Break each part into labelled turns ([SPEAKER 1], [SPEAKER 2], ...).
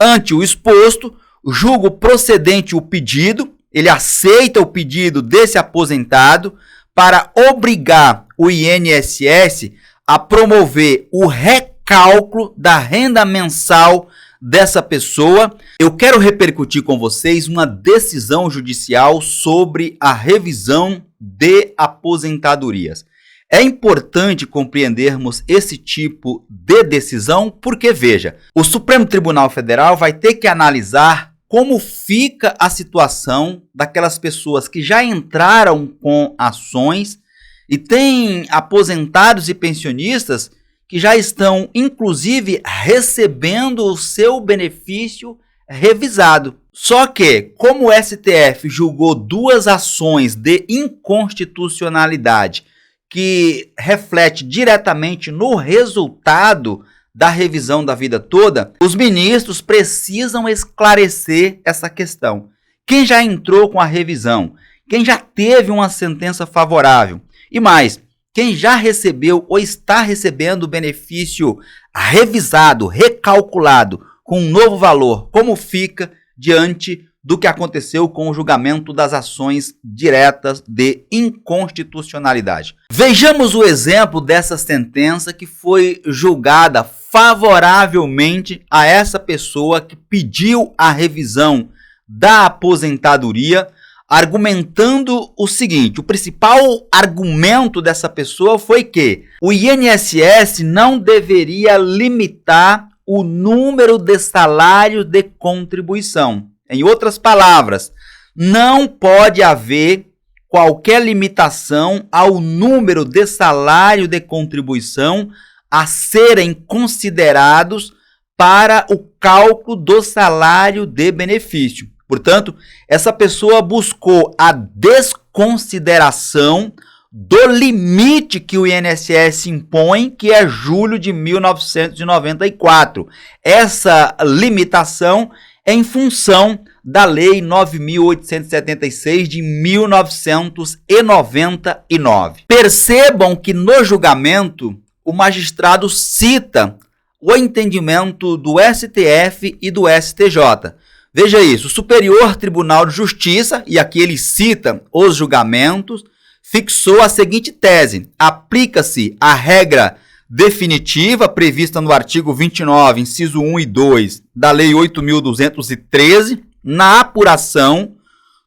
[SPEAKER 1] Ante o exposto, julgo procedente o pedido, ele aceita o pedido desse aposentado para obrigar o INSS a promover o recálculo da renda mensal dessa pessoa. Eu quero repercutir com vocês uma decisão judicial sobre a revisão de aposentadorias. É importante compreendermos esse tipo de decisão porque, veja, o Supremo Tribunal Federal vai ter que analisar como fica a situação daquelas pessoas que já entraram com ações e têm aposentados e pensionistas que já estão, inclusive, recebendo o seu benefício revisado. Só que, como o STF julgou duas ações de inconstitucionalidade que reflete diretamente no resultado da revisão da vida toda, os ministros precisam esclarecer essa questão. Quem já entrou com a revisão, quem já teve uma sentença favorável e mais, quem já recebeu ou está recebendo o benefício revisado, recalculado, com um novo valor, como fica diante do que aconteceu com o julgamento das ações diretas de inconstitucionalidade. Vejamos o exemplo dessa sentença que foi julgada favoravelmente a essa pessoa que pediu a revisão da aposentadoria, argumentando o seguinte: o principal argumento dessa pessoa foi que o INSS não deveria limitar o número de salários de contribuição. Em outras palavras, não pode haver qualquer limitação ao número de salário de contribuição a serem considerados para o cálculo do salário de benefício. Portanto, essa pessoa buscou a desconsideração do limite que o INSS impõe, que é julho de 1994. Essa limitação é em função da Lei 9.876 de 1999. Percebam que no julgamento o magistrado cita o entendimento do STF e do STJ. Veja isso, o Superior Tribunal de Justiça, e aqui ele cita os julgamentos, fixou a seguinte tese: aplica-se a regra definitiva prevista no artigo 29, inciso 1 e 2 da Lei 8.213, na apuração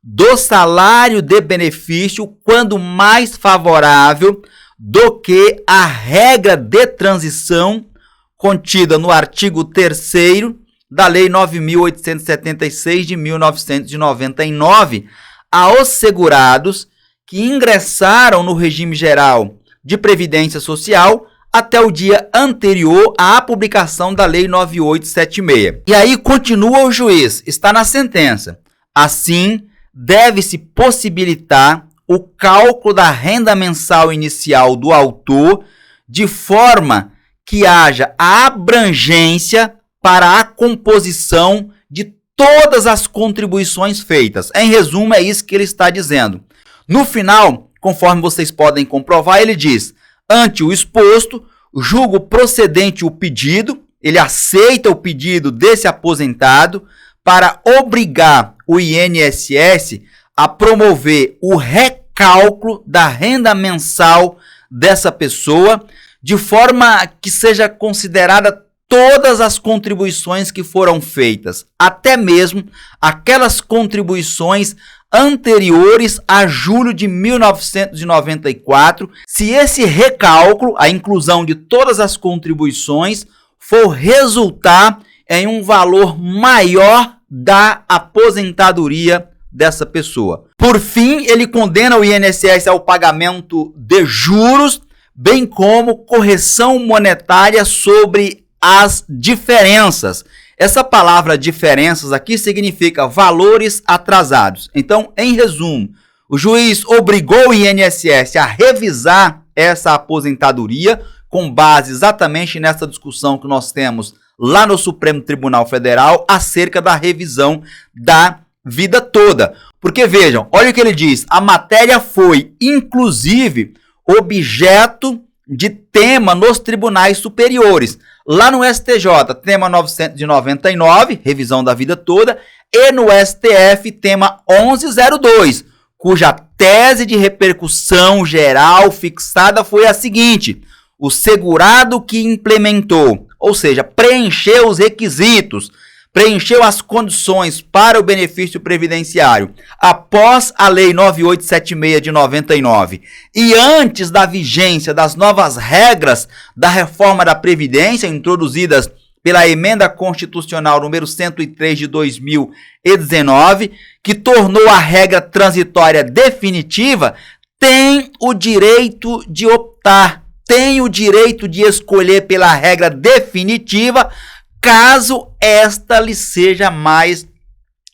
[SPEAKER 1] do salário de benefício quando mais favorável do que a regra de transição contida no artigo 3º da Lei 9.876 de 1999 aos segurados que ingressaram no regime geral de previdência social até o dia anterior à publicação da Lei 9876. E aí continua o juiz, está na sentença. Assim, deve-se possibilitar o cálculo da renda mensal inicial do autor de forma que haja a abrangência para a composição de todas as contribuições feitas. Em resumo, é isso que ele está dizendo. No final, conforme vocês podem comprovar, ele diz: ante o exposto, julgo procedente o pedido, ele aceita o pedido desse aposentado para obrigar o INSS a promover o recálculo da renda mensal dessa pessoa, de forma que seja considerada todas as contribuições que foram feitas, até mesmo aquelas contribuições anteriores a julho de 1994, se esse recálculo, a inclusão de todas as contribuições, for resultar em um valor maior da aposentadoria dessa pessoa. Por fim, ele condena o INSS ao pagamento de juros, bem como correção monetária sobre as diferenças. Essa palavra diferenças aqui significa valores atrasados. Então, em resumo, o juiz obrigou o INSS a revisar essa aposentadoria com base exatamente nessa discussão que nós temos lá no Supremo Tribunal Federal acerca da revisão da vida toda. Porque vejam, olha o que ele diz: a matéria foi, inclusive, objeto de tema nos tribunais superiores. Lá no STJ, tema 999, revisão da vida toda, e no STF, tema 1102, cuja tese de repercussão geral fixada foi a seguinte: o segurado que implementou, ou seja, preencheu os requisitos, preencheu as condições para o benefício previdenciário após a Lei 9876 de 99 e antes da vigência das novas regras da reforma da Previdência introduzidas pela Emenda Constitucional número 103 de 2019, que tornou a regra transitória definitiva, tem o direito de optar, tem o direito de escolher pela regra definitiva, caso esta lhe seja mais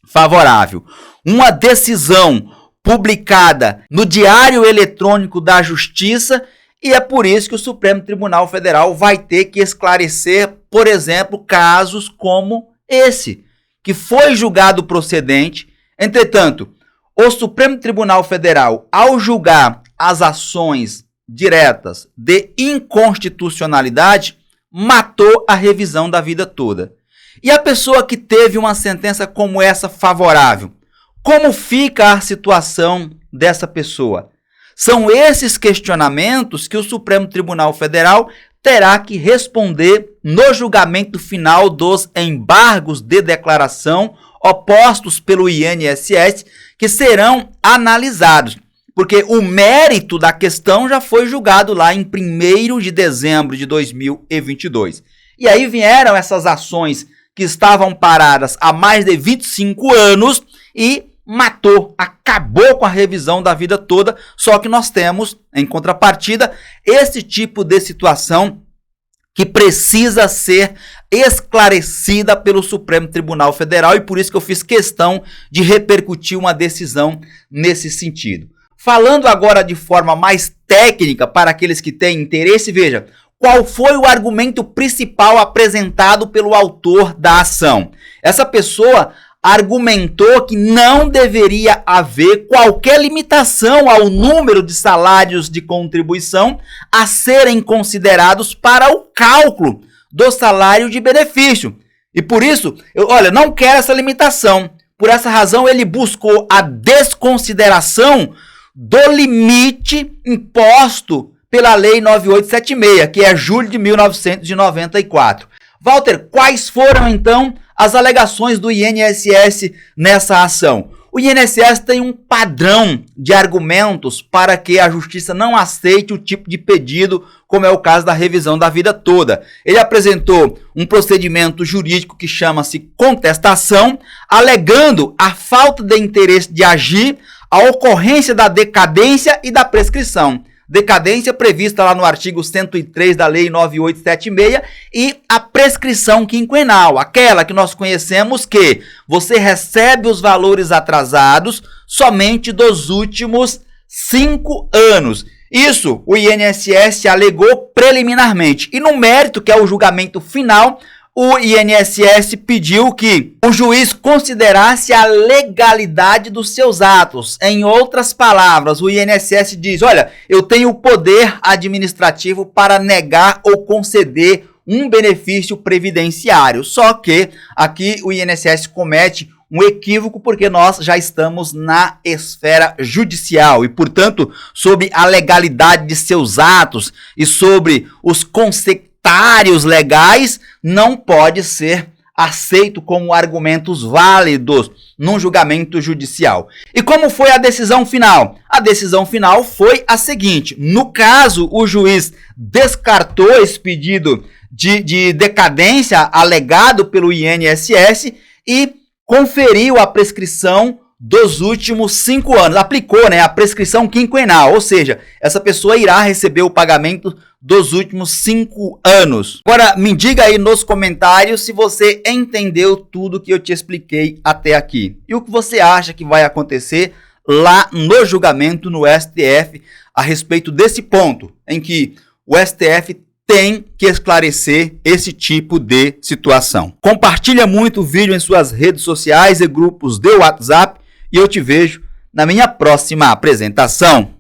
[SPEAKER 1] favorável. Uma decisão publicada no Diário Eletrônico da Justiça, e é por isso que o Supremo Tribunal Federal vai ter que esclarecer, por exemplo, casos como esse, que foi julgado procedente. Entretanto, o Supremo Tribunal Federal, ao julgar as ações diretas de inconstitucionalidade, matou a revisão da vida toda. E a pessoa que teve uma sentença como essa favorável, como fica a situação dessa pessoa? São esses questionamentos que o Supremo Tribunal Federal terá que responder no julgamento final dos embargos de declaração opostos pelo INSS, que serão analisados, porque o mérito da questão já foi julgado lá em 1º de dezembro de 2022. E aí vieram essas ações que estavam paradas há mais de 25 anos e matou, acabou com a revisão da vida toda, só que nós temos, em contrapartida, esse tipo de situação que precisa ser esclarecida pelo Supremo Tribunal Federal, e por isso que eu fiz questão de repercutir uma decisão nesse sentido. Falando agora de forma mais técnica para aqueles que têm interesse, veja, qual foi o argumento principal apresentado pelo autor da ação? Essa pessoa argumentou que não deveria haver qualquer limitação ao número de salários de contribuição a serem considerados para o cálculo do salário de benefício. E por isso, não quero essa limitação. Por essa razão, ele buscou a desconsideração do limite imposto pela Lei 9876, que é julho de 1994. Walter, quais foram então as alegações do INSS nessa ação? O INSS tem um padrão de argumentos para que a Justiça não aceite o tipo de pedido, como é o caso da revisão da vida toda. Ele apresentou um procedimento jurídico que chama-se contestação, alegando a falta de interesse de agir, a ocorrência da decadência e da prescrição. Decadência prevista lá no artigo 103 da Lei 9876 e a prescrição quinquenal, aquela que nós conhecemos que você recebe os valores atrasados somente dos últimos 5 anos. Isso o INSS alegou preliminarmente. E no mérito, que é o julgamento final, o INSS pediu que o juiz considerasse a legalidade dos seus atos. Em outras palavras, o INSS diz, olha, eu tenho o poder administrativo para negar ou conceder um benefício previdenciário. Só que aqui o INSS comete um equívoco porque nós já estamos na esfera judicial e, portanto, sobre a legalidade de seus atos e sobre os sectários legais, não pode ser aceito como argumentos válidos num julgamento judicial. E como foi a decisão final? A decisão final foi a seguinte: no caso, o juiz descartou esse pedido de decadência alegado pelo INSS e conferiu a prescrição dos últimos 5 anos. Aplicou, a prescrição quinquenal, ou seja, essa pessoa irá receber o pagamento dos últimos 5 anos. Agora, me diga aí nos comentários se você entendeu tudo que eu te expliquei até aqui. E o que você acha que vai acontecer lá no julgamento no STF a respeito desse ponto, em que o STF tem que esclarecer esse tipo de situação. Compartilha muito o vídeo em suas redes sociais e grupos de WhatsApp e eu te vejo na minha próxima apresentação.